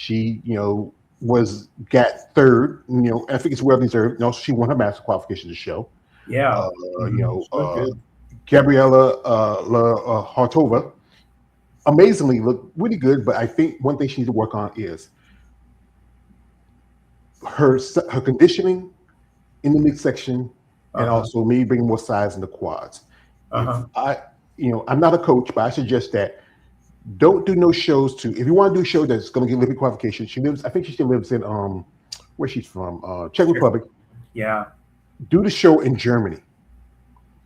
She, got third. I think it's well deserved. Also, she won her master qualification to show. Yeah. Uh, you know, She looked good. Gabriela Hartova amazingly looked really good. But I think one thing she needs to work on is her conditioning in the midsection, and Uh-huh. also maybe bring more size in the quads. If Uh-huh. I'm not a coach, but I suggest that don't do no shows to. If you want to do a show that's going to get Olympic qualification, she lives. I think she still lives in where she's from, Czech Republic. Yeah. Do the show in Germany.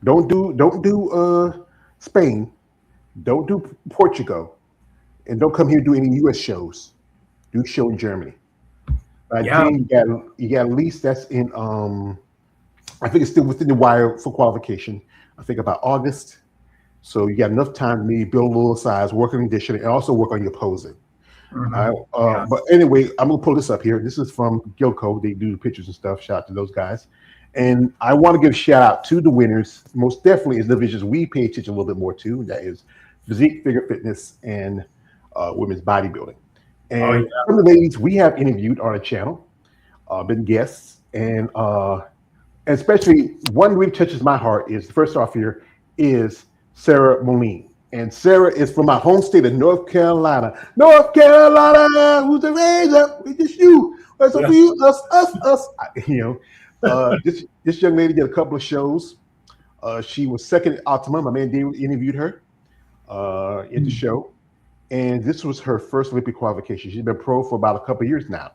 Don't do Spain. Don't do Portugal, and don't come here and do any U.S. shows. Do a show in Germany. I Yeah. think you got at least that's in I think it's still within the wire for qualification. I think about August. So you got enough time to maybe build a little size, work on conditioning, and also work on your posing. Yeah. But anyway, I'm gonna pull this up here. This is from Gilco. They do the pictures and stuff. Shout out to those guys. And I want to give a shout out to the winners. Most definitely is the divisions we pay attention a little bit more to. That is physique, figure fitness, and women's bodybuilding. Oh And yeah. some of the ladies we have interviewed on the channel, been guests, and especially one really touches my heart is first off here is Sarah Moline. And Sarah is from my home state of North Carolina. North Carolina, who's the raise up? It's just you. It's a Yeah. few, us. This young lady did a couple of shows. She was second at Optima. My man David interviewed her at the show. And this was her first Olympic qualification. She's been pro for about a couple of years now.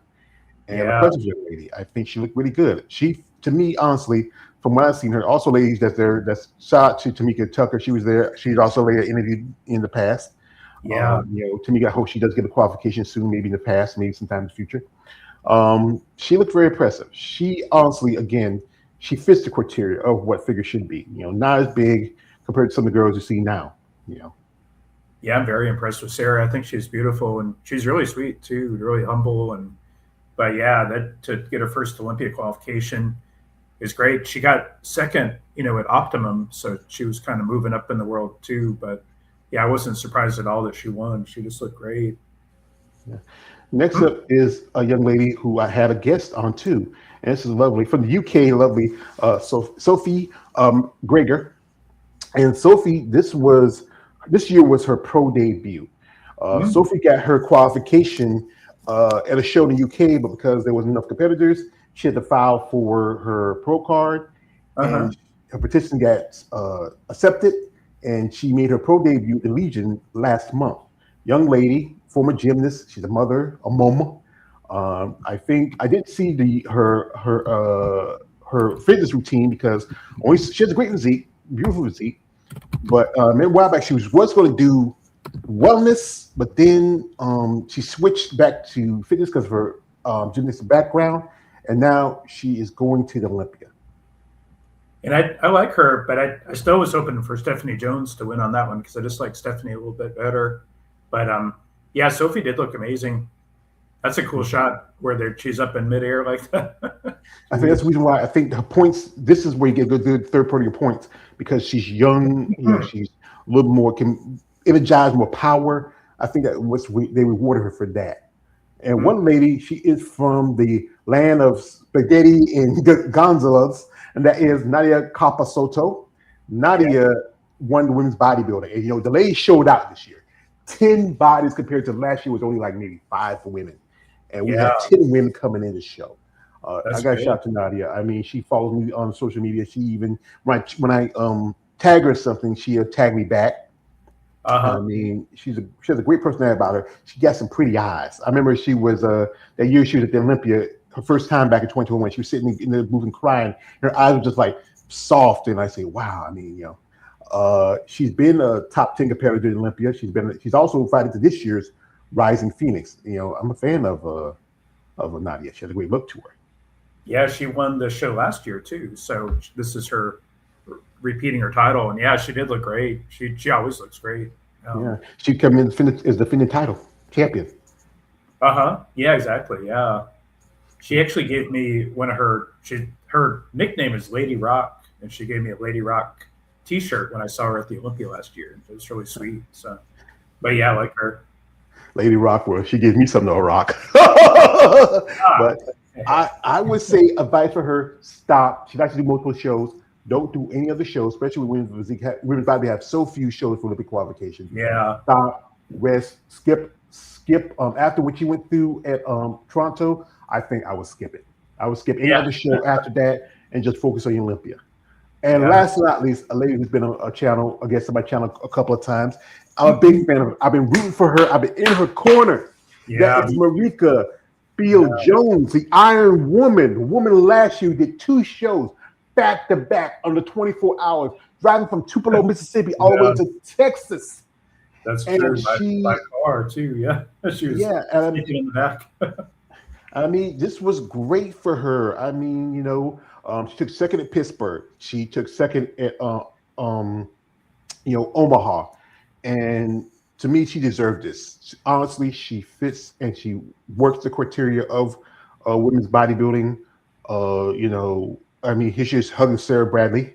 And a Yeah. precious young lady. I think she looked really good. She, to me, honestly, from what I've seen her, also ladies that's there, that's shout out to Tamika Tucker. She was there. She's also a lady I interviewed in the past. Yeah. Tamika, I hope she does get a qualification soon, maybe in the past, maybe sometime in the future. She looked very impressive. She honestly, again, she fits the criteria of what figure should be. Not as big compared to some of the girls you see now. Yeah. I'm very impressed with Sarah. I think she's beautiful and she's really sweet too, really humble. But yeah, that to get her first Olympia qualification is great. She got second, at Optimum, so she was kind of moving up in the world too. But yeah, I wasn't surprised at all that she won. She just looked great. Yeah. Next up is a young lady who I had a guest on too, and this is lovely from the UK, lovely Sophie Greger. And Sophie, this year was her pro debut. Mm. Sophie got her qualification at a show in the UK, but because there wasn't enough competitors, she had to file for her pro card, Uh-huh. and her petition got accepted, and she made her pro debut in Legion last month. Young lady, former gymnast. She's a mother, a mom. I think I didn't see her fitness routine because she has a great physique, beautiful physique. But maybe a while back she was going to do wellness, but then she switched back to fitness because of her gymnastic background, and now she is going to the Olympia. And I like her, but I still was hoping for Stephanie Jones to win on that one because I just like Stephanie a little bit better. But yeah, Sophie did look amazing. That's a cool shot where she's up in midair like that. I think that's the reason why I think her points. This is where you get good third party points because she's young. She's a little more can energize, more power. I think that they rewarded her for that. And one lady, she is from the land of spaghetti and gonzolas, and that is Nadia Capasoto. Nadia won the women's bodybuilding, and the lady showed out this year. 10 bodies compared to last year was only like maybe 5 for women, and we had 10 women coming in the show. I got a shout out to Nadia. I mean, she follows me on social media. She even when I tag her something, she'll tag me back. I mean, she has a great personality about her. She got some pretty eyes. I remember she was that year she was at the Olympia, her first time back in 2021. She was sitting in the booth and crying. Her eyes were just like soft, and I say, wow. I mean, she's been a top 10 competitor at Olympia. She's also fighting to this year's Rising Phoenix. I'm a fan of Nadia. She has a great look to her. Yeah, she won the show last year too. So this is her repeating her title, and yeah, she did look great. She always looks great. Yeah, she came in as the defending title champion. Yeah, exactly. Yeah, she actually gave me one of her nickname is Lady Rock, and she gave me a Lady Rock T-shirt when I saw her at the Olympia last year. It was really sweet. So, but yeah, I like her. Lady Rockwell. She gives me something to rock. Ah, But I would say advice for her: stop. She likes to do multiple shows. Don't do any other shows, especially when women's body have so few shows for Olympic qualifications. yeah, Stop, rest, skip. After what you went through at Toronto, I think I would skip it. I would skip any yeah, other show after that and just focus on Olympia. And yeah, last but not least, a lady who's been on a channel, a guest on my channel a couple of times. I'm a big fan of her. I've been rooting for her. I've been in her corner. That yeah, is Marika Beal yeah, Jones, the Iron Woman. The woman last year did 2 shows back to back under 24 hours, driving from Tupelo, Mississippi, all the way yeah. to Texas. That's And true. By she, car too. Yeah, she was yeah, and sleeping in the back. I mean, this was great for her. I mean, she took second at Pittsburgh. She took second at um, Omaha, and to me, she deserved this. Honestly, she fits and she works the criteria of women's bodybuilding. I mean, here she's hugging Sarah Bradley.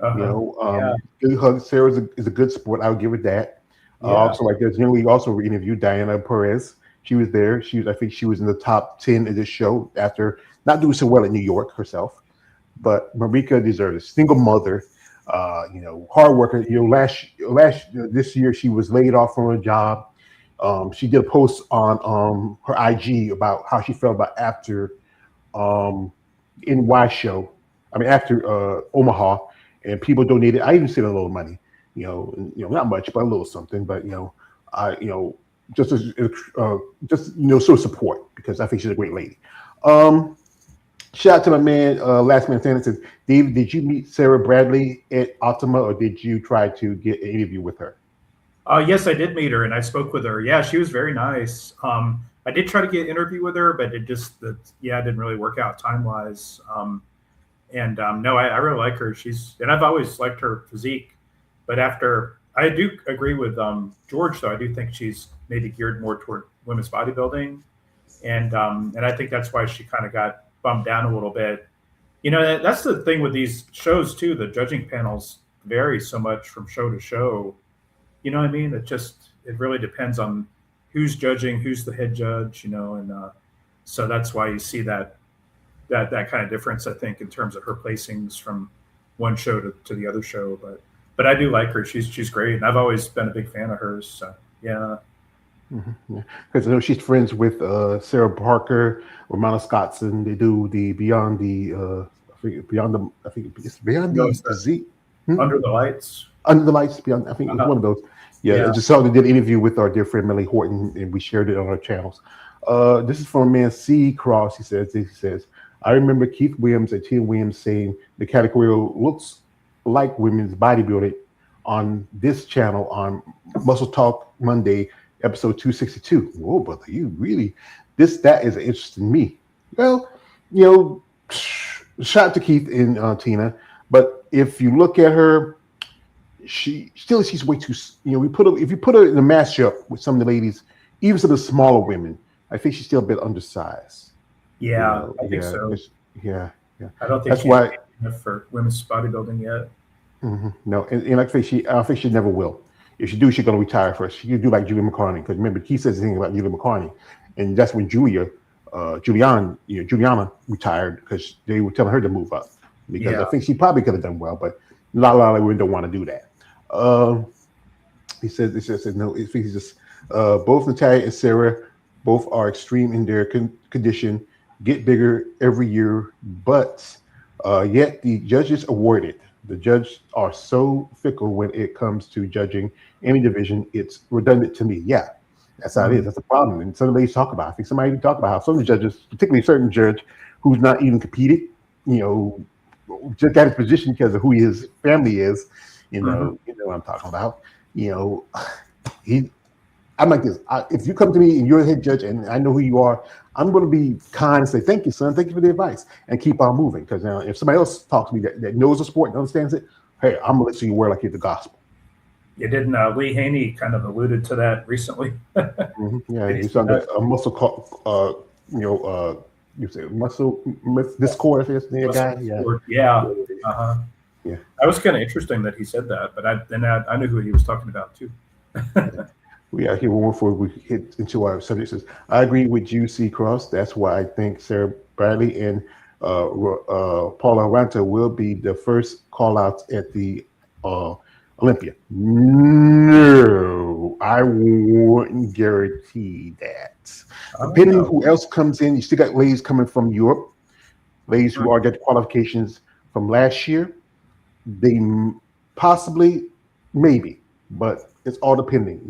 Uh-huh. Yeah, Good hug. Sarah is a good sport. I would give her that. yeah, Also, like there's we also interviewed Diana Perez. She was there. I think she was in the top 10 of this show after not doing so well in New York herself. But Marika deserves a single mother, hard worker. This year she was laid off from her job. She did a post on her IG about how she felt about after NY show. I mean after Omaha, and people donated. I even sent a little money. Not much, but a little something. But I just as sort of support because I think she's a great lady. Um, Shout out to my man, Last Man Standing says, David, did you meet Sarah Bradley at Optima or did you try to get an interview with her? yes, I did meet her and I spoke with her. Yeah, she was very nice. I did try to get an interview with her, but it didn't really work out time wise. And no, I really like her. And I've always liked her physique, but I do agree with George though. I do think she's maybe geared more toward women's bodybuilding, and I think that's why she kind of got bumped down a little bit. That's the thing with these shows too. The judging panels vary so much from show to show. You know what I mean? It really depends on who's judging, who's the head judge. And so that's why you see that kind of difference, I think, in terms of her placings from one show to the other show. But I do like her. She's great, and I've always been a big fan of hers. So yeah. Mm-hmm. Yeah, because I know she's friends with Sarah Parker, Romana Scottson. They do the Beyond the I think it's Beyond the Z. Under the Lights. Under the Lights, Beyond. I think it's one of those. Yeah, I just saw they did an interview with our dear friend Melly Horton, and we shared it on our channels. This is from a man C Cross. He says, I remember Keith Williams and Tia Williams saying the category looks like women's bodybuilding on this channel on Muscle Talk Monday, episode 262. Whoa, brother, you really that is interesting to me. Well, shout out to Keith and Tina, but if you look at her, she's way too. If you put her in a matchup with some of the ladies, even some of the smaller women, I think she's still a bit undersized. Yeah, I think so. Yeah. I don't think that's why enough for women's bodybuilding yet. Mm-hmm. No, and I don't think she never will. If she do, she's going to retire first. She could do like Julia McCartney, because remember, he says the thing about Julia McCartney, and that's when Juliana retired because they were telling her to move up. Because I think she probably could have done well, but a lot of women don't want to do that. He says no. He's just both Natalia and Sarah both are extreme in their condition, get bigger every year, but yet the judges award it. The judges are so fickle when it comes to judging any division. It's redundant to me. Yeah, that's how it is. That's a problem. And some ladies talk about it. I think somebody even talked about how some of the judges, particularly a certain judge who's not even competed, just got his position because of who his family is. You know what I'm talking about. I'm like this. If you come to me and you're a head judge and I know who you are, I'm going to be kind and say, thank you, son. Thank you for the advice and keep on moving. Because now if somebody else talks to me that knows the sport and understands it, hey, I'm going to let you wear like you're the gospel. You didn't Lee Haney kind of alluded to that recently. Yeah, he's on a muscle called, you say muscle discord. If it's the guy, yeah. Yeah. That was kind of interesting that he said that, but I knew who he was talking about too. We are here one before we hit into our subjects. I agree with you, C. Cross. That's why I think Sarah Bradley and Paula Ranta will be the first call outs at the uh, Olympia. No, I wouldn't guarantee that. I don't Depending on know. who else comes in, you still got ladies coming from Europe, ladies who Hmm. are get qualifications from last year. They possibly, maybe, but it's all depending.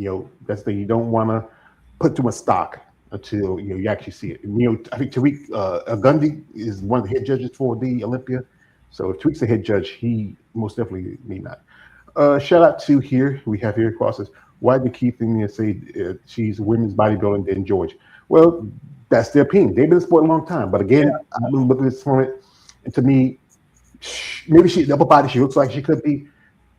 That's the thing. You don't want to put too much stock until you actually see it. And, I think Tariq Gundy is one of the head judges for the Olympia. So if Tariq's the head judge, he most definitely may not. Shout out to here we have here crosses. Why do Keith and say she's women's bodybuilding than George? Well, that's their opinion. They've been in the sport a long time, but Yeah, again, I've been looking at this from it, and to me, maybe the upper body she looks like she could be,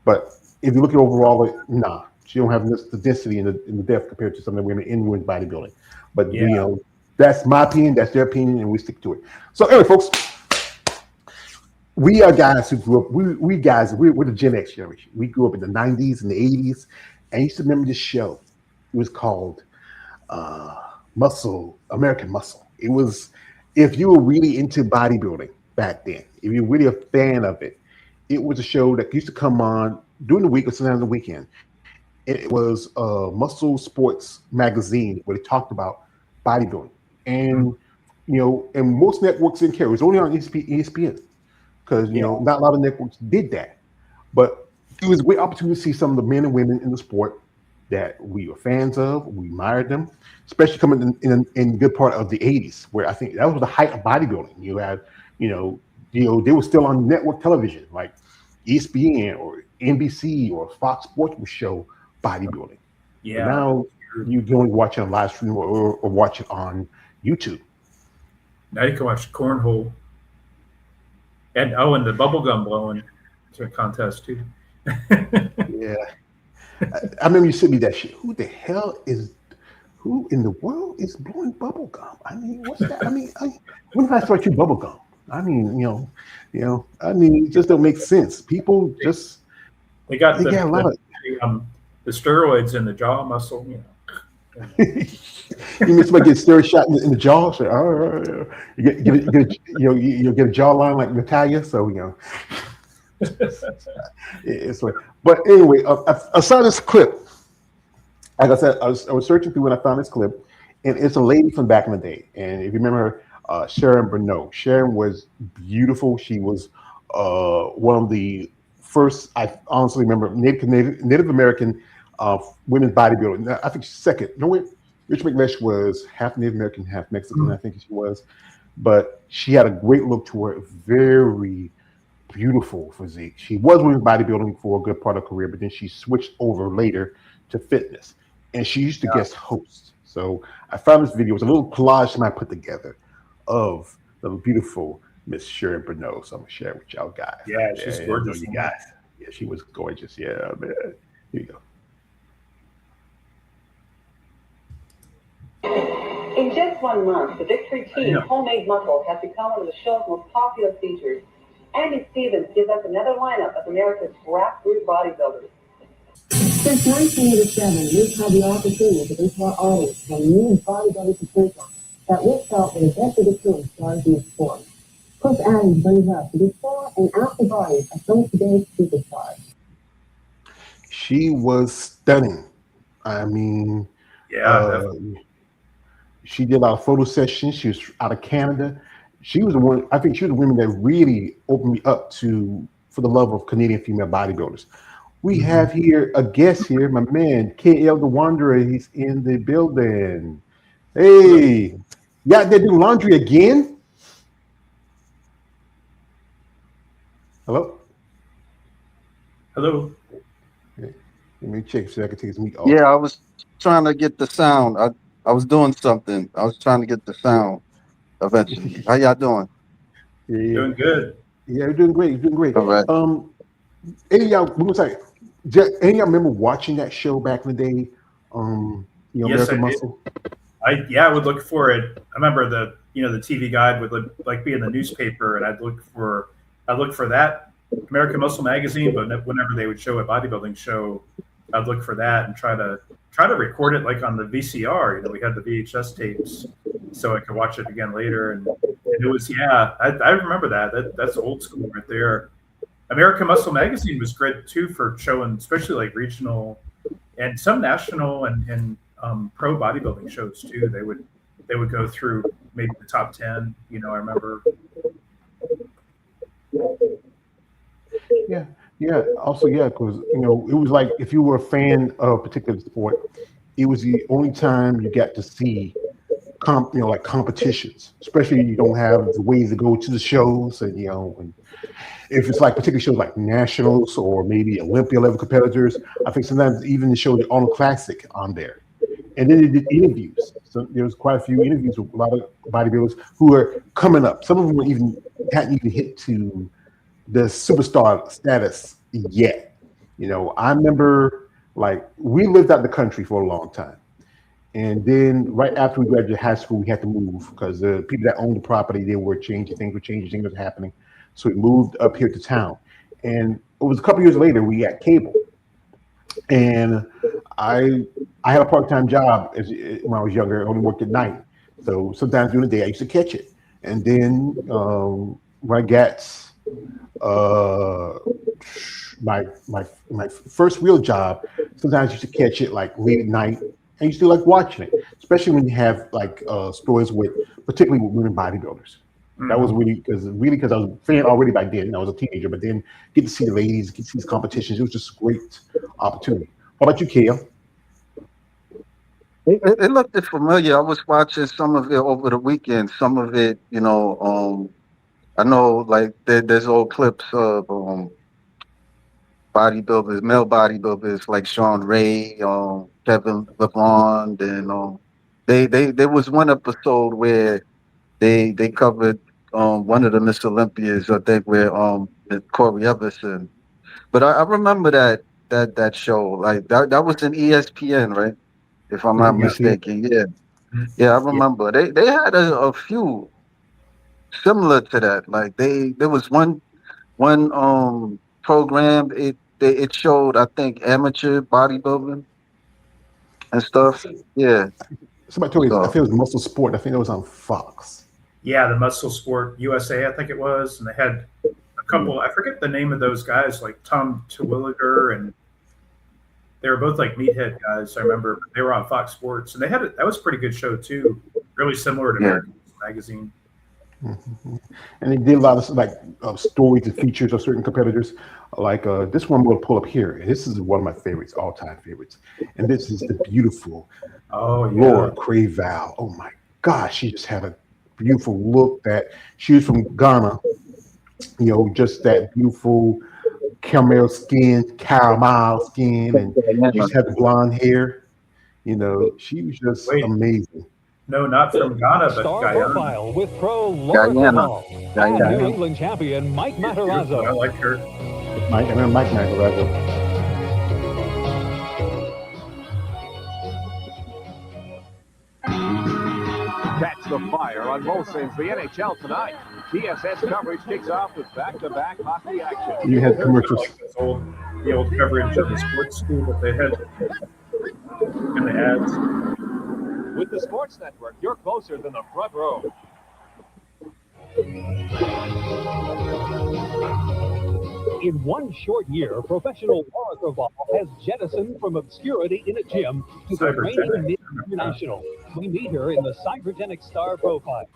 but if you look at overall, nah, she don't have the density and the depth compared to some of the women in women's bodybuilding. But yeah, that's my opinion, that's their opinion, and we stick to it. So anyway, folks, we are guys who grew up. We're the Gen X generation. We grew up in the '90s and the '80s, and I used to remember this show. It was called American Muscle. It was if you were really into bodybuilding back then, if you're really a fan of it, it was a show that used to come on during the week or sometimes the weekend. It was a Muscle Sports magazine where they talked about bodybuilding, mm, and and most networks didn't care. It was only on ESPN because yeah, not a lot of networks did that. But it was a great opportunity to see some of the men and women in the sport that we were fans of. We admired them, especially coming in good part of the '80s, where I think that was the height of bodybuilding. You had, they were still on network television, like ESPN or NBC or Fox Sports would show bodybuilding. But yeah. now you can only watch it on live stream or watch it on YouTube. Now you can watch cornhole and the bubble gum blowing to a contest too. Yeah, I remember you sent me that shit. Who in the world is blowing bubble gum? I mean, what's that? When did I start chewing bubble gum? I mean, it just don't make sense. People just They got they get a lot of. the steroids in the jaw muscle. You mean somebody get steroid shot in the jaw? Say, oh, you you'll get a jawline like Natalia. So it's like. But anyway, I saw this clip. Like I said, I was searching through and I found this clip, and it's a lady from back in the day. And if you remember her, Sharon Brno. Sharon was beautiful. She was one of the first, I honestly remember, Native American women's bodybuilding. I think second. No, wait, Rich McLeish was half Native American, half Mexican, I think she was. But she had a great look to her, very beautiful physique. She was women's bodybuilding for a good part of her career, but then she switched over later to fitness. And she used to guest host. So I found this video. It was a little collage somebody put together of the beautiful Miss Sharon Brno. So I'm gonna share it with y'all guys. Yeah, she's gorgeous. You guys. Yeah, she was gorgeous. Yeah, man. Here you go. In just 1 month, the Victory Team Homemade Muscle has become one of the show's most popular features. Andy Stevens gives us another lineup of America's grassroots bodybuilders. Since 1987, we've had the opportunity to reach our audience and new bodybuilding potential that we felt would have been to stars in the sport. Coach Adams brings us the before and after bodies of some of today's superstars. She was stunning. I mean, she did a lot of photo sessions. She was out of Canada. She was the one. I think she was the woman that really opened me up for the love of Canadian female bodybuilders. We have here a guest here, my man, KL the Wanderer. He's in the building. Hey, you out there do laundry again? Hello? Hello. Let me check so I can take his mic off. Yeah, I was trying to get the sound. I was doing something. I was trying to get the sound eventually. How y'all doing? Yeah. Doing good. Yeah, you're doing great. You're doing great. All right. Any of y'all remember watching that show back in the day? Yes, American I Muscle. I would look for it. I remember the TV guide would like be in the newspaper, and I'd look for that American Muscle magazine. But whenever they would show a bodybuilding show, I'd look for that and try to record it like on the VCR. We had the VHS tapes, so I could watch it again later. And it was I remember that's old school right there. American Muscle Magazine was great too for showing, especially like regional and some national and pro bodybuilding shows too. They would go through maybe the top 10. I remember. Yeah. Also, because it was like if you were a fan of a particular sport, it was the only time you got to see like competitions. Especially you don't have the ways to go to the shows, and and if it's like particular shows like nationals or maybe Olympia level competitors. I think sometimes even the show the Arnold Classic on there, and then they did interviews. So there was quite a few interviews with a lot of bodybuilders who are coming up. Some of them hadn't even hit to the superstar status yet. I remember like we lived out the country for a long time. And then right after we graduated high school, we had to move because the people that owned the property, they were changing, things were happening. So we moved up here to town. And it was a couple years later, we got cable. And I had a part-time job when I was younger. I only worked at night. So sometimes during the day, I used to catch it. And then when I got my first real job, sometimes I used to catch it like late at night. I used to like watching it, especially when you have like stories particularly with women bodybuilders. That was really because I was a fan already by then. I was a teenager, but then get to see the ladies, get to see these competitions. It was just a great opportunity. How about you, Kale? It looked familiar. I was watching some of it over the weekend. Some of it, I know like there's old clips of bodybuilders, male bodybuilders like Sean Ray, Kevin LeBron, and there was one episode where they covered one of the Miss Olympias, I think, where Corey Everson. But I remember that show, like that was in ESPN, right? If I'm not mistaken. Yeah, I remember. They had a few similar to that. Like there was one program, it showed, I think, amateur bodybuilding and stuff. Yeah. Somebody told me I think it was Muscle Sport. I think it was on Fox. Yeah, the Muscle Sport USA, I think it was, and they had a couple. I forget the name of those guys, like Tom Terwilliger, and they were both like meathead guys. I remember they were on Fox Sports, and that was a pretty good show too. Really similar to American Magazine. Mm-hmm. And they did a lot of like stories and features of certain competitors. Like this one we'll pull up here. And this is one of my favorites, all-time favorites. And this is the beautiful Laura Craval. Oh my gosh, she just had a beautiful look. That she was from Ghana. Just that beautiful caramel skin, and she just had the blonde hair. She was just amazing. No, not from Ghana, but Star Guyana. Profile with pro Laura Craval and New England champion Mike Matarazzo. I like her. Mike Matarazzo. Catch the fire on both ends. The NHL tonight. TSS coverage kicks off with back-to-back hockey action. You had commercials. Like the old coverage of the sports school that they had in the ads. With the Sports Network, you're closer than the front row. In one short year, professional Laura Craval has jettisoned from obscurity in a gym to the reigning Miss International. We meet her in the Cybergenic Star Profile.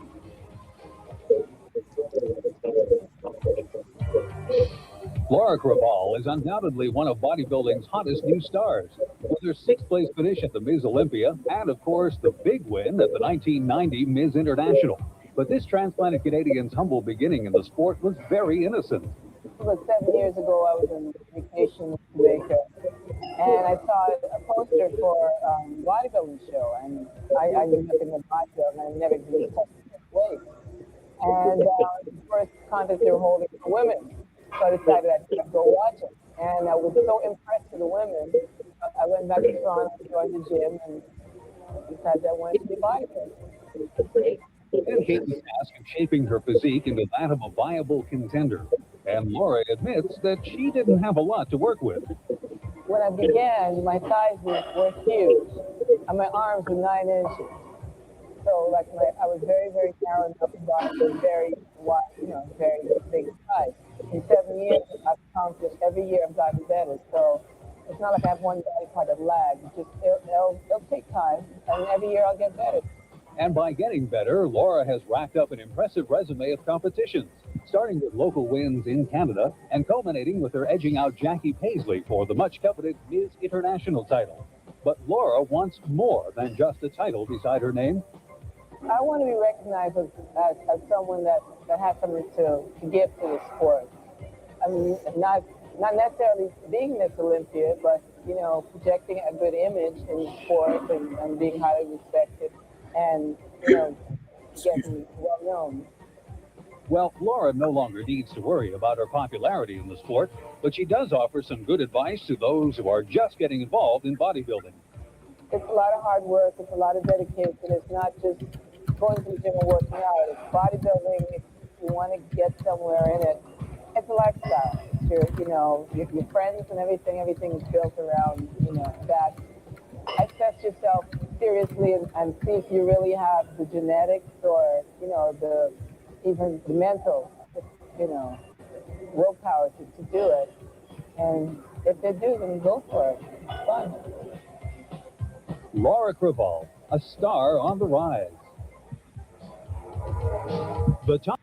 Laura Craval is undoubtedly one of bodybuilding's hottest new stars. With her sixth-place finish at the Ms. Olympia, and of course the big win at the 1990 Ms. International. But this transplanted Canadian's humble beginning in the sport was very innocent. About 7 years ago, I was on vacation in Jamaica, and I saw a poster for a bodybuilding show, and I knew nothing about bodybuilding, and I never did weight. And the first contest they were holding for women. So I decided I'd go watch it. And I was so impressed with the women, I went back to Toronto, joined the gym, and decided I wanted to be bodybuilding. Then came the task of shaping her physique into that of a viable contender. And Laura admits that she didn't have a lot to work with. when I began, my thighs were huge, and my arms were 9 inches. So like I was very, very narrow enough body with very wide, very big thighs. In 7 years, I've accomplished every year I've gotten better. So it's not like I have one body part of lag. It'll take time, and every year I'll get better. And by getting better, Laura has racked up an impressive resume of competitions, starting with local wins in Canada and culminating with her edging out Jackie Paisley for the much-coveted Ms. International title. But Laura wants more than just a title beside her name. I want to be recognized as someone that has something to give to the sport. I mean, not necessarily being Miss Olympia, but, projecting a good image in the sport and being highly respected and, getting well known. Well, Laura no longer needs to worry about her popularity in the sport, but she does offer some good advice to those who are just getting involved in bodybuilding. It's a lot of hard work. It's a lot of dedication. It's not just going to the gym and working out. It's bodybuilding. If you want to get somewhere in it, it's a lifestyle. It's your friends and everything. Everything is built around, that. Assess yourself seriously and see if you really have the genetics or, even the mental, willpower to do it. And if they do, then go for it. It's fun. Laura Creval, a star on the rise. The top.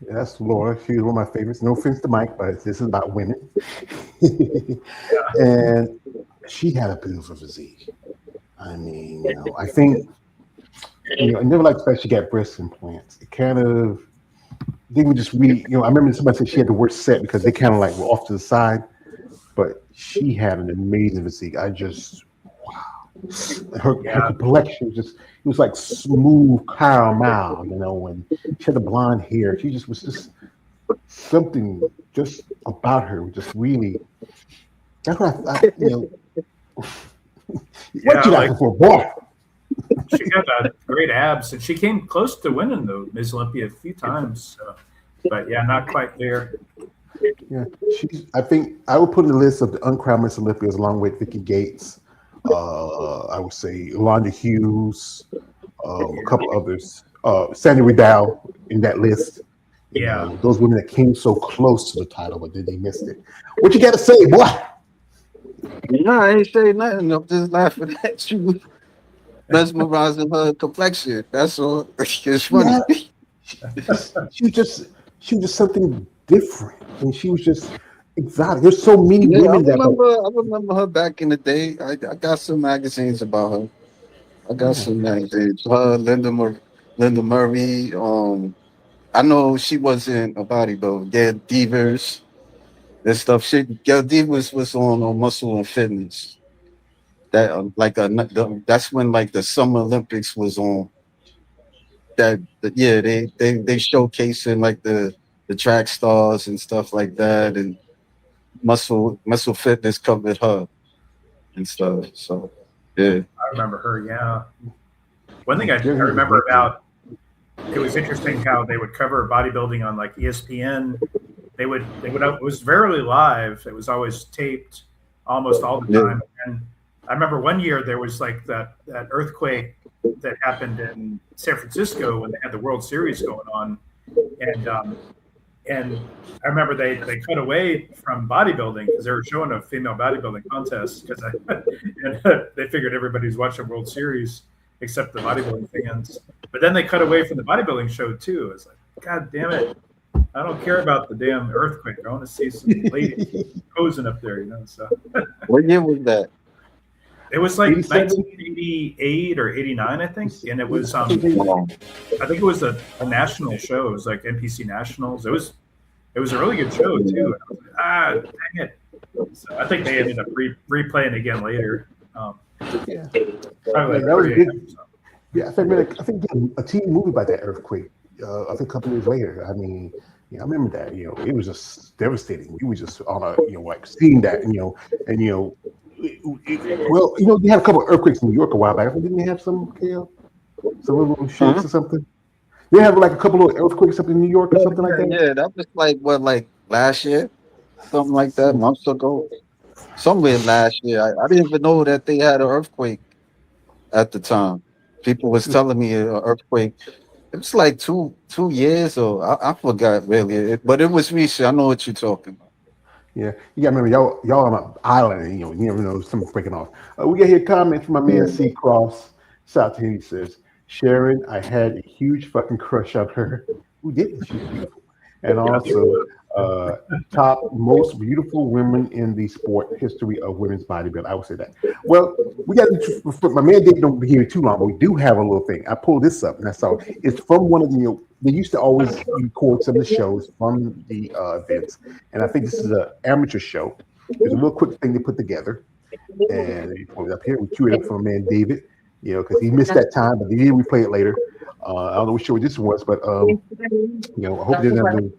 That's Laura. She's one of my favorites. No offense to Mike, but this is about women. And she had a beautiful physique. I mean, I think, I never liked the fact she got breast implants. It kind of, they would just I remember somebody said she had the worst set because they kind of like were off to the side, but she had an amazing physique. Her complexion it was like smooth caramel, and she had the blonde hair. She just was just something just about her, just really. That's what what you like for, boy? She got great abs, and she came close to winning the Ms. Olympia a few times, but not quite there. Yeah, I think I would put in the list of the uncrowned Miss Olympias along with Vicky Gates. I would say Londa Hughes, a couple others, Sandy Riddell in that list. Those women that came so close to the title, but then they missed it. What you got to say, boy? No, I ain't saying nothing. I'm just laughing at you, mesmerizing her complexion. That's all. It's funny. Yeah. She was just something different, and she was just exotic. There's so many women I remember her back in the day. I got some magazines about her. I got some magazines. Her, Linda Murray. I know she wasn't a bodybuilder. Yeah, Divas and stuff. Divas was on Muscle and Fitness. That that's when like the Summer Olympics was on. They showcasing like the track stars and stuff like that, and Muscle Fitness covered her and stuff. So yeah, I remember her. Yeah, one thing I remember about it was interesting how they would cover bodybuilding on like ESPN. They would it was rarely live. It was always taped almost all the time. And I remember one year there was like that earthquake that happened in San Francisco when they had the World Series going on, and I remember they cut away from bodybuilding because they were showing a female bodybuilding contest because they figured everybody was watching World Series except the bodybuilding fans. But then they cut away from the bodybuilding show too. It's like, God damn it. I don't care about the damn earthquake. I want to see some ladies posing up there, So what year was that? It was like 1988 or 89, I think, and it was I think it was a national show. It was like NPC Nationals. It was a really good show too. And I was like, dang it! So I think they ended up replaying again later. Yeah, that was good. Yeah, I think a TV movie about that earthquake. I think a couple years later. I mean, I remember that. It was just devastating. We were just on a like seeing that, they had a couple of earthquakes in New York a while back. Didn't they have some little shakes or something? They have like a couple of earthquakes up in New York or something like that. Yeah, that was like last year, something like that, months ago. somewhere last year. I didn't even know that they had an earthquake at the time. People was telling me an earthquake. It was like 2 years, or I forgot really. But it was recent. I know what you're talking about. Yeah, you got to remember, y'all on an island, and you never know something's breaking off. We got here comments from my man C Cross. Shout out to him. He says, Sharon, I had a huge fucking crush on her. Who didn't? She's beautiful. And also, uh, top most beautiful women in the sport history of women's bodybuilding. I would say that. Well, we got my man Dave don't be here too long, but we do have a little thing. I pulled this up, and I saw it's from one of the. They used to always record some of the shows from the events, and I think this is an amateur show. There's a little quick thing they put together, and they put it up here. We queued it up for my man David, because he missed that time, but he did replay it later. I don't know which show this was, but I hope they didn't have to.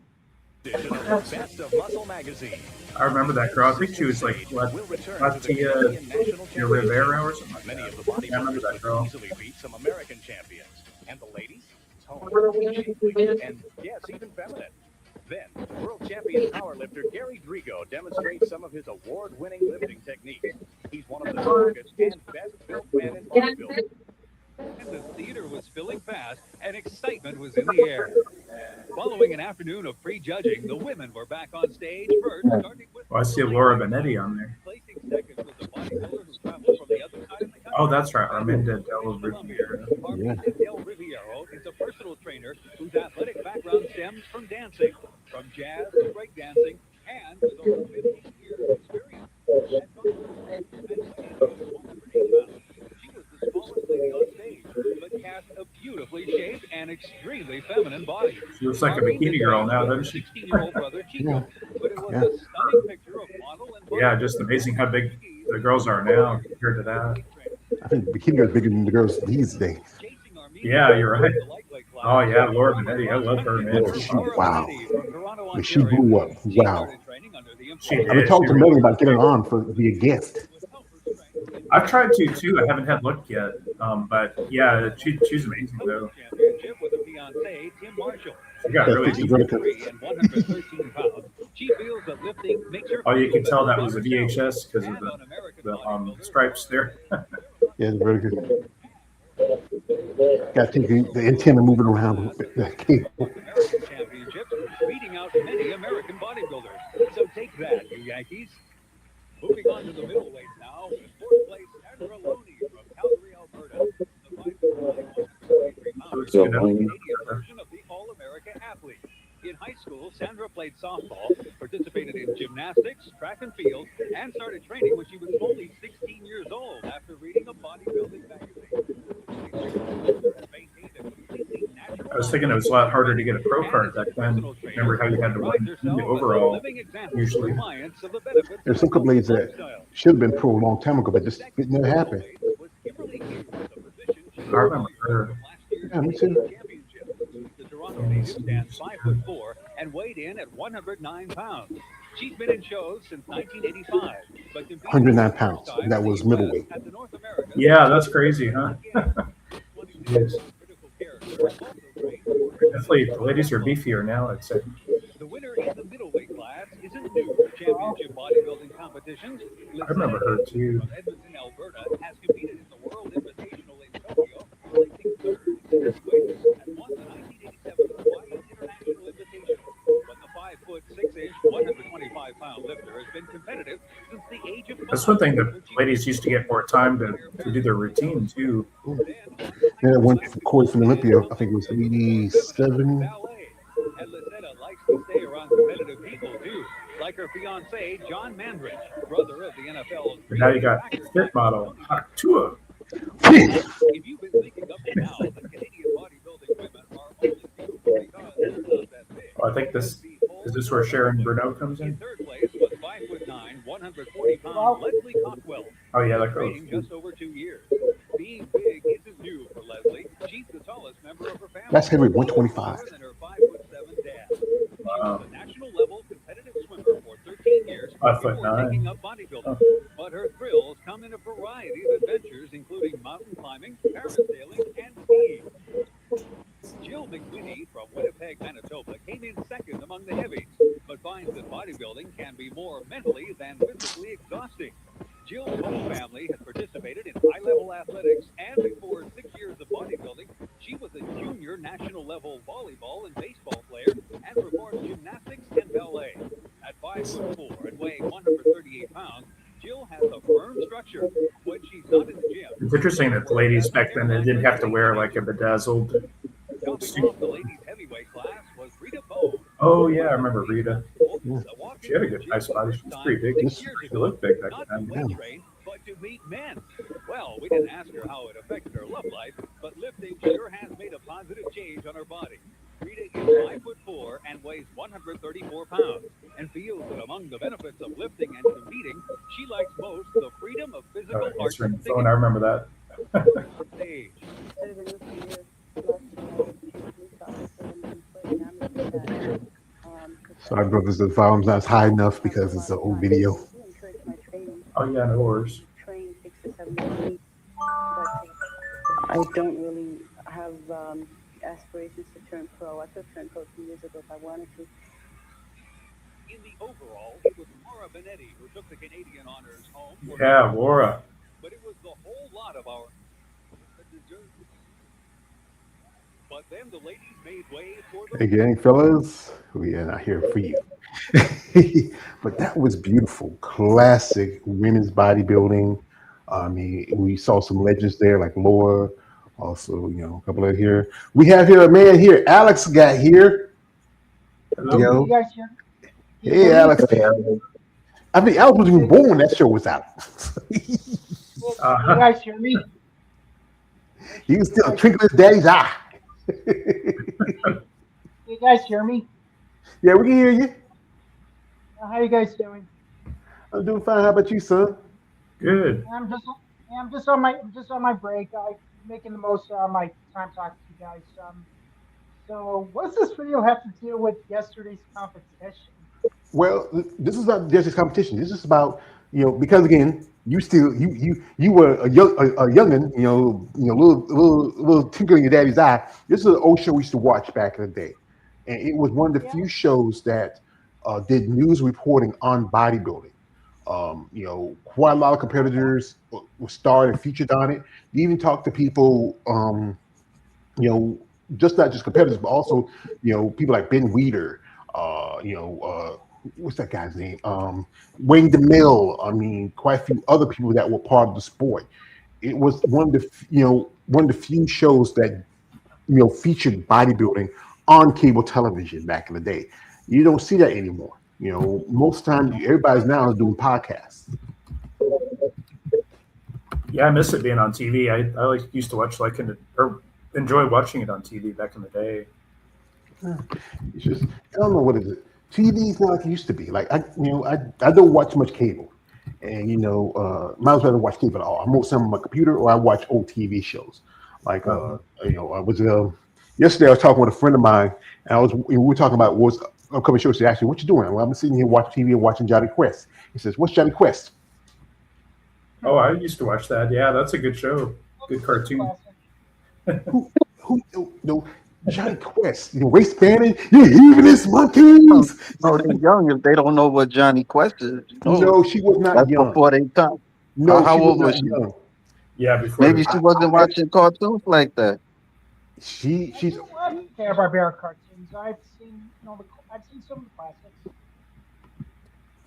Best of Muscle Magazine. I remember that girl. I think she was like Latia Rivera or something. Many of the bodybuilders I remember that girl. easily beat some American champions. And the ladies? Tone, and yes, even feminine. Then, world champion powerlifter Gary Drigo demonstrates some of his award-winning lifting techniques. He's one of the strongest and best-built men in bodybuilding. And the theater was filling fast, and excitement was in the air. Following an afternoon of prejudging, the women were back on stage first, starting with... I see Laura Benetti on there. Placing second was the bodybuilder who traveled from the other side of the country. Oh, that's right. Arminda Del Riviera. Arminda Del Riviera is a personal trainer whose athletic background stems from dancing, from jazz to breakdancing, and with over 15 years of experience. She was the smallest lady on stage, but cast a beautifully shaped and extremely feminine body. She looks like a bikini girl now, doesn't she? 16-year-old brother Chico, but it was a stunning picture of model and Yeah, just amazing how big the girls are now compared to that. I think bikini girls bigger than the girls these days. Yeah, you're right. Oh yeah, Laura Benetti. I love her, man. Wow. When she blew up. Wow. She I've been did. talking She to Melanie really about getting on for be a guest. I've tried to too. I haven't had luck yet. But yeah, she's amazing though. With a fiance, Tim Marshall. She got really deep. And 113 pounds. She feels that lifting makes her. Oh, you can tell that was a VHS because of the stripes there. Yeah, it's very good. Got to take the antenna moving around with the cable. American Championships, beating out many American bodybuilders. So take that, you Yankees. Moving on to the middleweight now. In fourth place, Sandra Loney from Calgary, Alberta. The 5'1", 123 Canadian version of the All-America athlete. In high school, Sandra played softball, participated in gymnastics, track and field, and started training when she was only 16 years old after reading a bodybuilding magazine. I was thinking it was a lot harder to get a pro card back then. Remember how you had to win the overall usually? There's some couple ladies that should have been pro a long time ago, but just it never happened. I remember her. Yeah, me too. The Toronto native stands 5'4" and weighed in at 109 pounds. She's been in shows since 1985, but 109 pounds. That was middleweight. Yeah, that's crazy, huh? Yes. Definitely, the ladies are beefier now, I'd say. The winner in the middleweight class isn't new to championship bodybuilding competitions. I remember her too. From Edmonton, Alberta, has competed in the World Invitational in Tokyo, placing third in this weight, and won the 1987 Hawaii International Invitational. But the 5'6" 125-pound lifter has been competitive since the age of 5. That's one thing that ladies used to get more time to do their routine too. And it went for Corey from Olympia, I think it was 87. And Lisetta likes to stay around competitive people too, like her fiance John Mandrich, brother of the NFL's. And now you got fit model Tua. If you've been thinking up to now, the Canadian bodybuilding women are only beautiful because they're not that big. I think this is this where Sharon Bruneau comes in. Third place was 5'9", 140-pound Leslie Cockwell. Oh yeah, that goes. Training just over 2 years. Being big isn't new for Leslie. She's the tallest member of her family. That's heavy, 125. Than her 5'7" dad. She was a national level competitive swimmer for 13 years before taking up bodybuilding. But her thrills come in a variety of adventures, including mountain climbing, parasailing, and skiing. Jill McWhinney Heidi from Winnipeg, Manitoba, came in second among the heavies, but finds that bodybuilding can be more mentally than physically exhausting. Jill's whole family has participated in high-level athletics, and before 6 years of bodybuilding, she was a junior national-level volleyball and baseball player and performed gymnastics and ballet. At 5'4" and weighing 138 pounds, Jill has a firm structure. When she's not in the gym, It's interesting that the ladies back then they didn't have to wear like a bedazzled topping suit. off the ladies' heavyweight class was Rita Bone. Oh yeah, I remember Rita. Yeah. She had a good nice body. She was pretty big. She looked big back Not then. to weight train, but to meet men. Well, we didn't ask her how it affected her love life, but lifting sure has made a positive change on her body. Rita is 5'4" and weighs 134 pounds, and feels that among the benefits of lifting and competing, she likes most the freedom of physical Answering the phone, I remember that. stage. Sorry, brothers, the volume's not high enough because it's an old video. Oh yeah, no worries. Train 6 to 7 days a week, but I don't really have aspirations to turn pro. I could have turned pro 2 years ago if I wanted to. In the overall, it was Laura Benetti who took the Canadian honors home. Yeah, Laura. But it was the whole lot of our that deserved it. But then the ladies made way for the Again, fellas, we are not here for you. But that was beautiful. Classic women's bodybuilding. I mean, we saw some legends there like Laura. Also, a couple of here. We have here a man here. Alex got here. Hello. You guys hear? Hey, Alex. I mean, Alex was even born when that show was out. You guys hear me? He was still twinkling his daddy's eye. You guys hear me? Yeah, we can hear you. How you guys doing? I'm doing fine. How about you, son? Good. I'm just on my break. I'm making the most out of my time talking to you guys. So what does this video have to do with yesterday's competition? Well, this is not just a competition. This is about because again, you were a youngin, little twinkle in your daddy's eye. This is an old show we used to watch back in the day, and it was one of the few shows that did news reporting on bodybuilding. Quite a lot of competitors were starred and featured on it. You even talked to people, just not just competitors, but also people like Ben Weeder. What's that guy's name? Wayne DeMille. I mean, quite a few other people that were part of the sport. It was one of the few shows that featured bodybuilding on cable television back in the day. You don't see that anymore. Most times everybody's now doing podcasts. Yeah, I miss it being on TV. I used to watch or enjoy watching it on TV back in the day. It's just I don't know what is it. TV is not like it used to be. Like I don't watch much cable, and might as well watch cable at all. I'm most on my computer or I watch old TV shows. Like I was yesterday I was talking with a friend of mine, and we were talking about what's upcoming shows. He asked me, "What you doing?" Well, I'm sitting here watching TV and watching Johnny Quest. He says, "What's Johnny Quest?" Oh, I used to watch that. Yeah, that's a good show. Good cartoon. who Johnny Quest, race banning, you evilest monkeys. No, they're young if they don't know what Johnny Quest is. No, she was not That's young. before they time. No, how she old was was not she? young. Yeah, before Maybe she wasn't watching cartoons like that. She's Hanna-Barbera cartoons. I've seen some of the classics.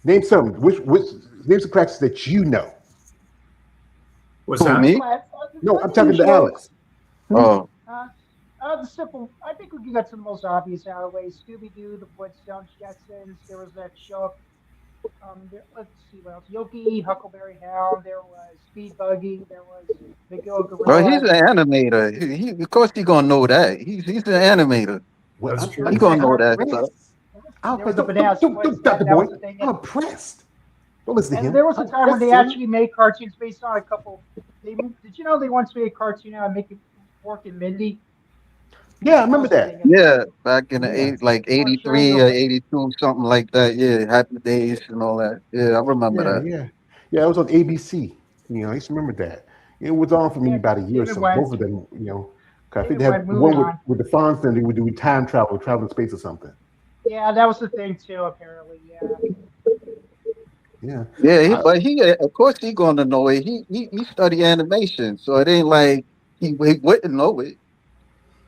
name some. Which name some classics that you know. What's that? Me? No, I'm talking to Alex. Oh. The simple. I think we can get to the most obvious out of the way. Scooby-Doo, the Flintstones, Jetsons. There was that show. Let's see what else. Yogi, Huckleberry Hound. There was Speed Buggy. There was Big O Gorilla. Well, he's an animator. He of course he's gonna know that. He's an animator. Well, That's true. He's gonna know that stuff. There was the Banana Split. Stop the boy. That was the thing. I'm impressed. Don't listen to And him. there was a time when they actually made cartoons based on a couple. Did you know they once made a cartoon out of Mickey, Fork and Mindy? Yeah, I remember that. Yeah, back in the like 83 or 82, something like that. Yeah, Happy Days and all that. Yeah, I remember that. Yeah, it was on ABC. I used to remember that. It was on for me about a year or so. West. Both of them, 'Cause I think Maybe they we're have moving one on. with the Fonz, and they would do time travel in space or something. Yeah, that was the thing too. Apparently, yeah. Yeah. Yeah, I, but he of course he gonna know it. He study animation, so it ain't like he wouldn't know it.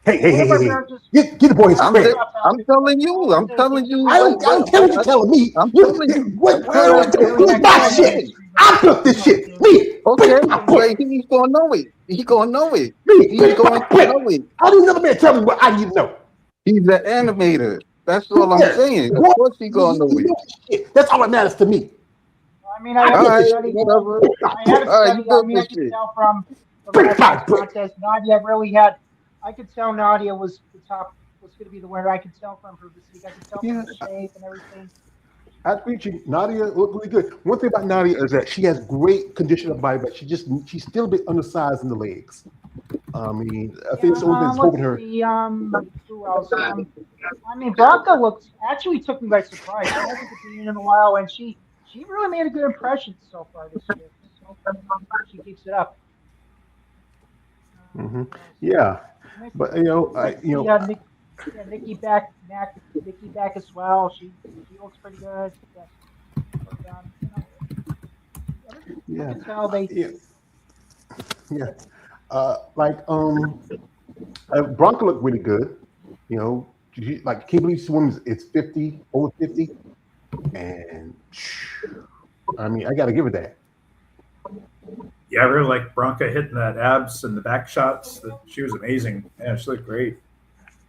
hey. Get the boy his I'm credit. just, I'm telling you, I'm telling you I don't care what you're telling me. I'm You, telling you, what, that's what I'm telling who's you. my Go shit? ahead. I built this shit. Me. Okay, Brick by but brick. he's gonna know it. He gonna know it. Me. He's Brick by going to brick. know it. I need another man tell me what I need to know. He's an animator. That's Who all I'm cares? saying. Of Boy, course he gonna know he it. knows his shit. That's all that matters to me. I mean, I I All had built a this right, shit. study. whatever. I had a All right, you study. I built mean, I this could shit. tell from Brick last by year's brick. contest, Nadia really had. I could tell Nadia was the top, was going to be the winner. I could tell from her physique. I could tell from Yeah, her shape and everything. I agree with you. Nadia looked really good. One thing about Nadia is that she has great condition of body, but she's still a bit undersized in the legs. I mean, I think Yeah. it's the only thing that's Let's holding her. see. Who else? I mean, Bronca looked actually took me by surprise. She hasn't competed in a while, and she really made a good impression so far this year. So she keeps it up. Hmm. Who else? Yeah, Let's, but let's see. Yeah, Nikki back as well. She looks pretty good. Yes, but I yeah, can tell they. yeah, yeah. Like Bronca looked really good. You know, like Kimberly Swims is 50 over 50, and I mean, I got to give her that. Yeah, I really like Bronca hitting that abs and the back shots. That she was amazing. Yeah, she looked great.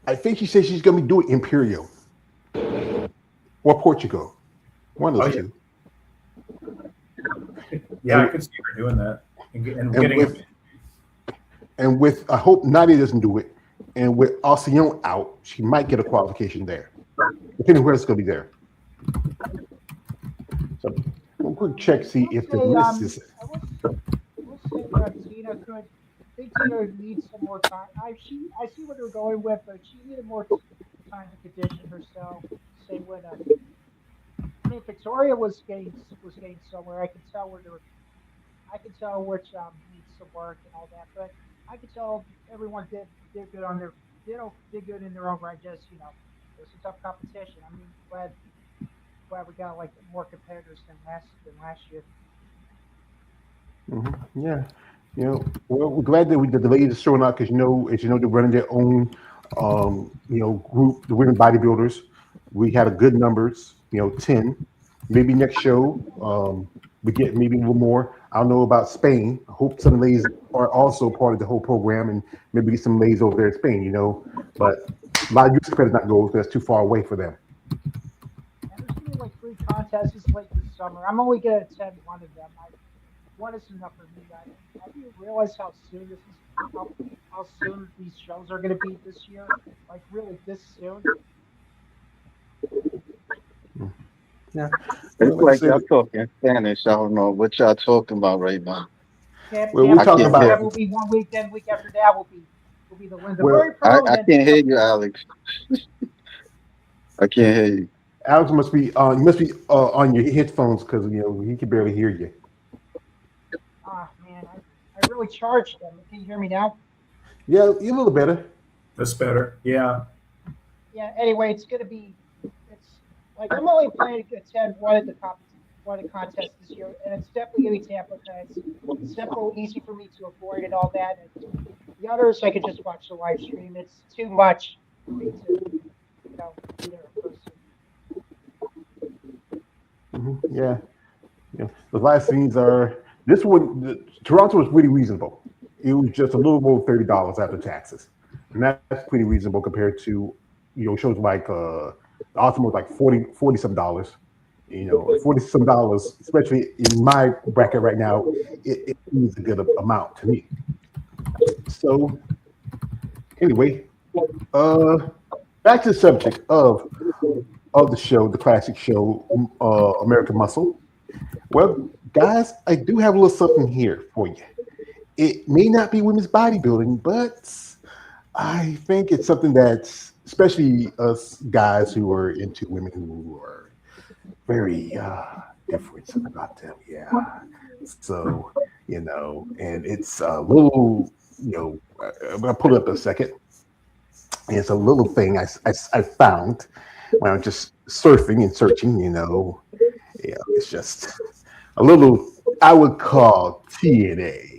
I think she said she's going to be doing Imperial or Portugal, one of Oh those yeah, two. yeah, I And, could see her doing that and and getting. with I hope Nadia doesn't do it. And with Alcyon out, she might get a qualification there, depending where it's going to be there. So we'll quick check, see if the list is. We'll say Tina could. I think Tina needs some more time. I see what they're going with, but she needed more time to condition herself. Same with I mean, Victoria was getting somewhere. I could tell where there. I could tell which needs some work and all that, but I could tell everyone did good on their did good in their own right. Just it was a tough competition. I mean, glad we got like more competitors than last year. Yeah, well, we're glad that the ladies are showing up because as you know, they're running their own, group, the women bodybuilders. We had a good numbers, 10. Maybe next show, we get maybe a little more. I don't know about Spain. I hope some ladies are also part of the whole program and maybe get some ladies over there in Spain, But a lot of youth credit not go because that's too far away for them. And there's gonna be like three contests late this summer. I'm only gonna attend one of them. One is enough for me. Have you realized how soon this is? How soon these shows are gonna be this year? Like really this soon? Yeah. It's Well, like I like said, y'all talking Spanish. I don't know what y'all talking about right now. well, we're Tampa talking can't hear. Pride about will be one week. Then week after that will be the well, Lindenberg Pro, and I then can't hear you, Alex. I can't hear you. Alex must be on your headphones because he can barely hear you. man, I really charged them. Can you hear me now? Yeah, you're a little better. That's better. Yeah. Yeah. Anyway, it's like I'm only planning to attend one of the contests this year, and it's definitely gonna be Tampa because it's simple, easy for me to avoid and all that. And the others, I could just watch the live stream. It's too much for me to be there in person. Yeah. The live scenes are this one. Toronto was pretty reasonable. It was just a little more $30 after taxes, and that's pretty reasonable compared to shows like the Ultimate was like 40 some dollars. 40 some dollars, especially in my bracket right now, it means a good amount to me. So anyway, back to the subject of the show, the classic show, American Muscle. Well, guys, I do have a little something here for you. It may not be women's bodybuilding, but I think it's something that's especially us guys who are into women who are very different something about them. Yeah. So, and it's a little, I'm gonna pull it up in a second. And it's a little thing I found when I was just surfing and searching. It's just a little I would call TNA.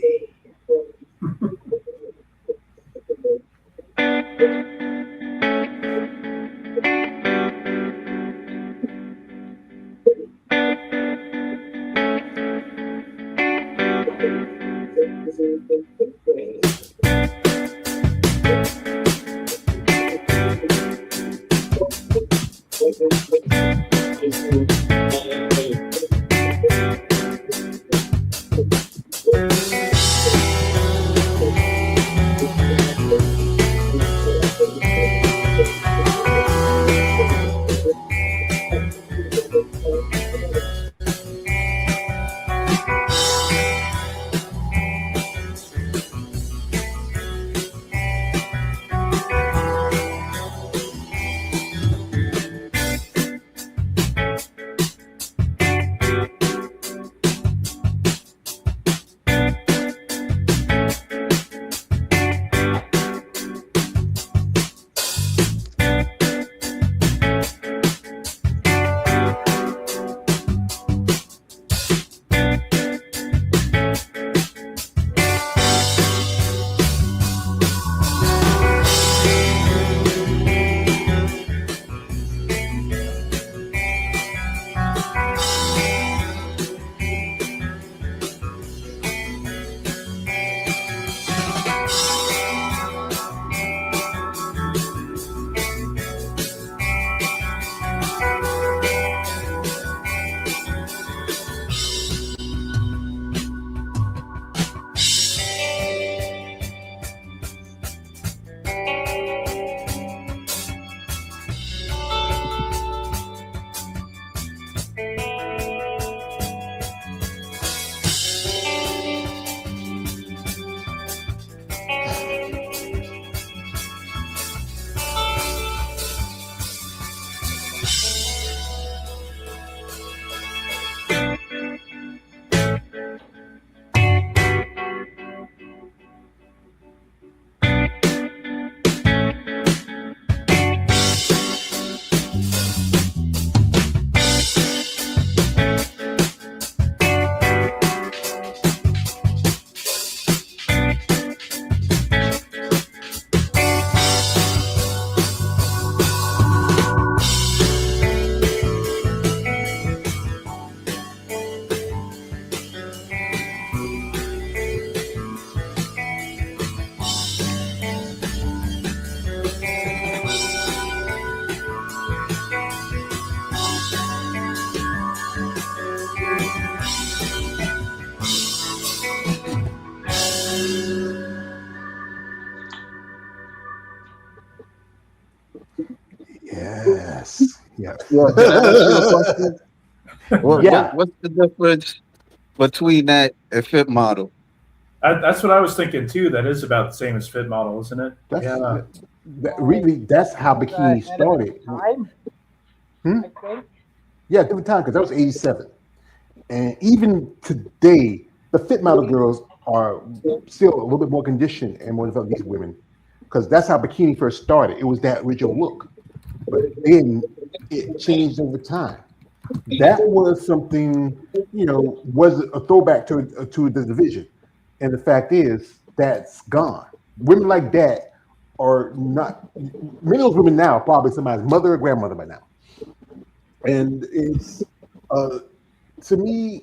Yes. Yeah. Yeah, can I ask you a question? Yeah. What's the difference between that and fit model? That's what I was thinking too. That is about the same as Fit Model, isn't it? Yeah. That's how bikini At a started. different time, Hmm? I think. Yeah, different time because that was '87, and even today, the fit model girls are still a little bit more conditioned and more developed. These women, because that's how bikini first started. It was that original look, but then it changed over time. That was something, was a throwback to the division, and the fact is that's gone. Women like that are not. Many of those women now are probably somebody's mother or grandmother by now, and it's uh, to me,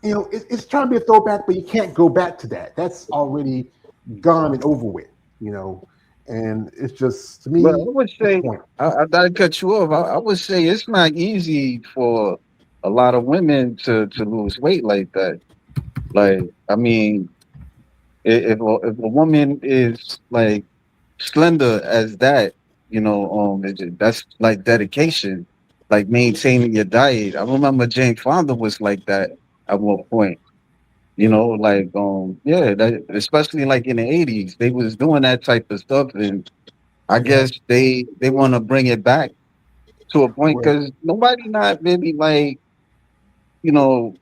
it's trying to be a throwback, but you can't go back to that. That's already gone and over with, and it's just to Well, I me, would what's the say point? I gotta cut you off. I would say it's not easy for a lot of women to lose weight like that. Like, I mean, if a woman is like slender as that, that's like dedication, like maintaining your diet. I remember Jane Fonda was like that at one point. Yeah, that especially like in the '80s, they was doing that type of stuff, and I Yeah. guess they want to bring it back to a point Right. because nobody not really like you know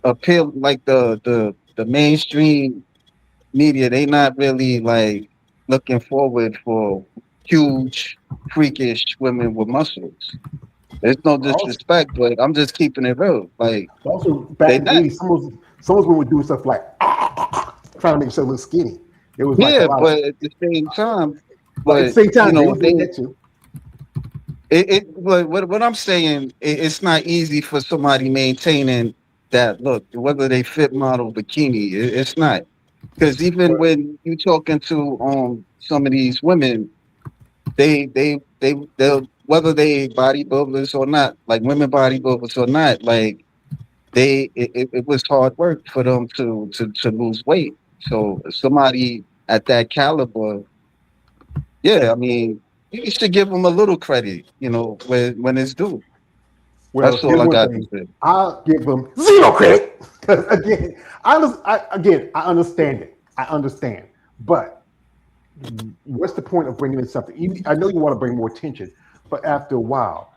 appeal like the mainstream. media, they not really like looking forward for huge, freakish women with muscles. There's no Also, disrespect, but I'm just keeping it real. Like also back they in the not. 80s, some of them were doing stuff like trying to make themselves look skinny. It was like a Yeah, lot of, but at the same time, but at the but same you time, they know, were doing that too. but what I'm saying, it's not easy for somebody maintaining that look, whether they fit model bikini, it's not. Because even But when you talking to some of these women, they'll whether they bodybuilders or not, like women bodybuilders or not, like it was hard work for them to lose weight. So somebody at that caliber, yeah, I mean, you should give them a little credit, when it's due. well, That's all here's I one got to thing: say. I'll give them zero credit. 'Cause again, I understand it. I understand, but what's the point of bringing in something? I know you want to bring more attention, but after a while,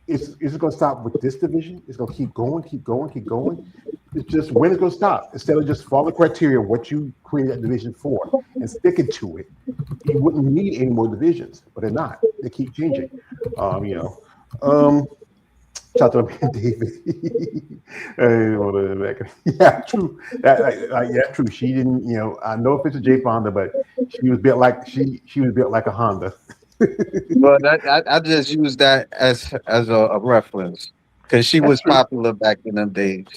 is it going to stop with this division? It's going to keep going, keep going, keep going. It's just when it's going to stop. Instead of just following the criteria of what you created that division for and sticking to it, you wouldn't need any more divisions. But they're not. They keep changing. You know. Shout out to David. Yeah, true. Yeah, true. She didn't. I know if it's a J Fonda, but she was built like a Honda. But I just use that as a reference because she That's was true. popular back in them days.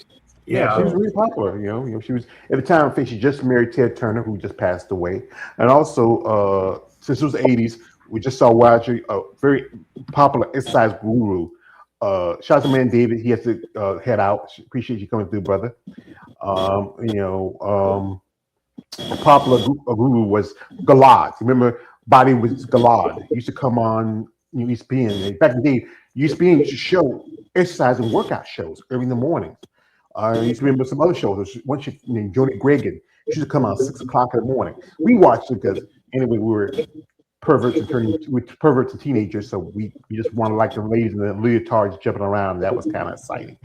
Yeah, she was Yeah. really popular. She was at the time. I think she just married Ted Turner, who just passed away. And also, since it was the '80s, we just saw Roger, a very popular exercise guru. Shout out to man David. He has to head out. Appreciate you coming through, brother. Um, you know, um, a popular guru was Galad. Remember, Body was Galad. He used to come on ESPN. And back in the day, ESPN used to show exercise and workout shows early in the mornings. I used to remember some other shows. There's one chick named Joni Gregan. She used to come on 6 o'clock in the morning. We watched it because anyway, we were perverts and teenagers, so we just wanted like the ladies in the leotards jumping around. That was kind of exciting.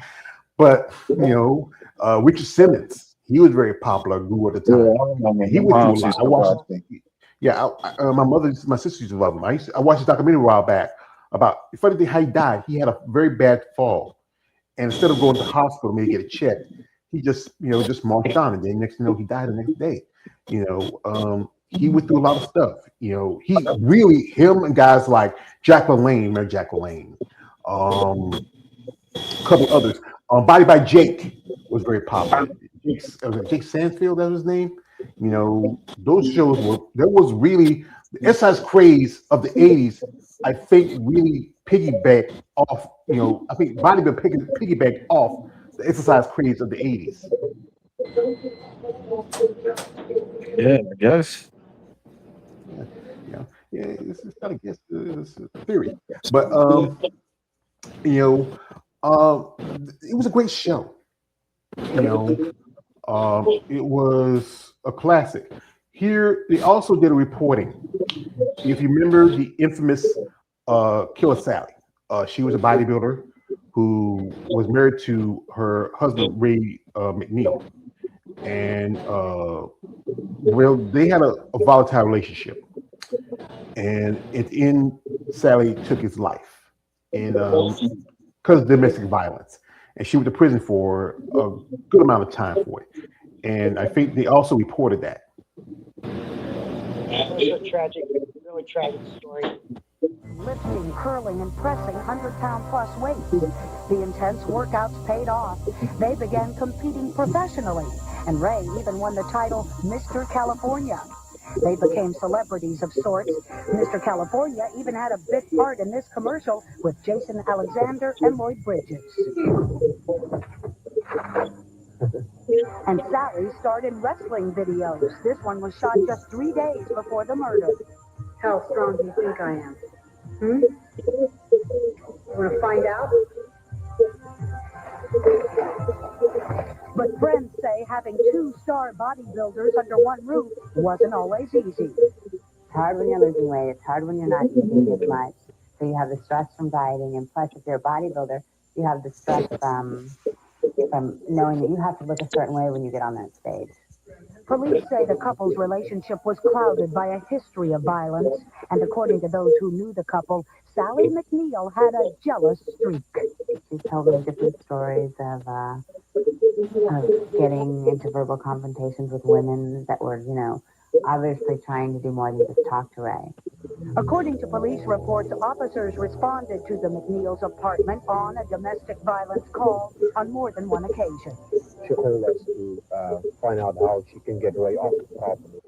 But Richard Simmons, he was very popular guru at the Yeah, time, I remember and he my went through a mom's lot. used I to watched watch it. it. Yeah, my sisters used to love him. I watched this documentary a while back about the funny thing how he died. He had a very bad fall, and instead of going to the hospital maybe get it checked, he just marched on, and then next thing you know, he died the next day. He went through a lot of stuff. He really him and guys like Jack LaLanne, remember Jack LaLanne, a couple others. Body by Jake was very popular. Jake Sansfield, that was his name. Those shows were there was really the exercise craze of the '80s. I think really piggybacked off. I think bodybuilding piggybacked off the exercise craze of the '80s. Yeah, I guess. Yeah, yeah. It's not against it's a theory, but you know, it was a great show. You know, it was a classic. Here, they also did a reporting. If you remember the infamous Killer Sally, she was a bodybuilder who was married to her husband Ray McNeil, and well, they had a volatile relationship, and at the end, Sally took his life, and because of domestic violence, and she went to prison for a good amount of time for it. And I think they also reported that. It was a tragic, really tragic story. Lifting, curling, and pressing 100-pound plus weights. The intense workouts paid off. They began competing professionally, and Ray even won the title Mr. California. They became celebrities of sorts. Mr. California even had a big part in this commercial with Jason Alexander and Lloyd Bridges. And Sally starred in wrestling videos. This one was shot just 3 days before the murder. How strong do you think I am? You want to find out? But friends say having 2-star bodybuilders under one roof wasn't always easy. It's hard when you're losing weight. It's hard when you're not eating as much. So you have the stress from dieting, and plus, if you're a bodybuilder, you have the stress from knowing that you have to look a certain way when you get on that stage. Police say the couple's relationship was clouded by a history of violence, and according to those who knew the couple, Sally McNeil had a jealous streak. She told me different stories of getting into verbal confrontations with women that were, obviously trying to do more than just talk to Ray. According to police reports, officers responded to the McNeil's apartment on a domestic violence call on more than one occasion. She told us to find out how she can get Ray off the property.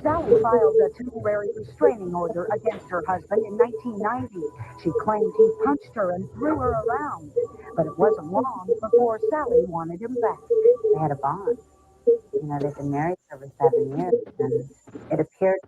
Sally filed a temporary restraining order against her husband in 1990. She claimed he punched her and threw her around, but it wasn't long before Sally wanted him back. They had a bond. They've been married for over 7 years, and it appeared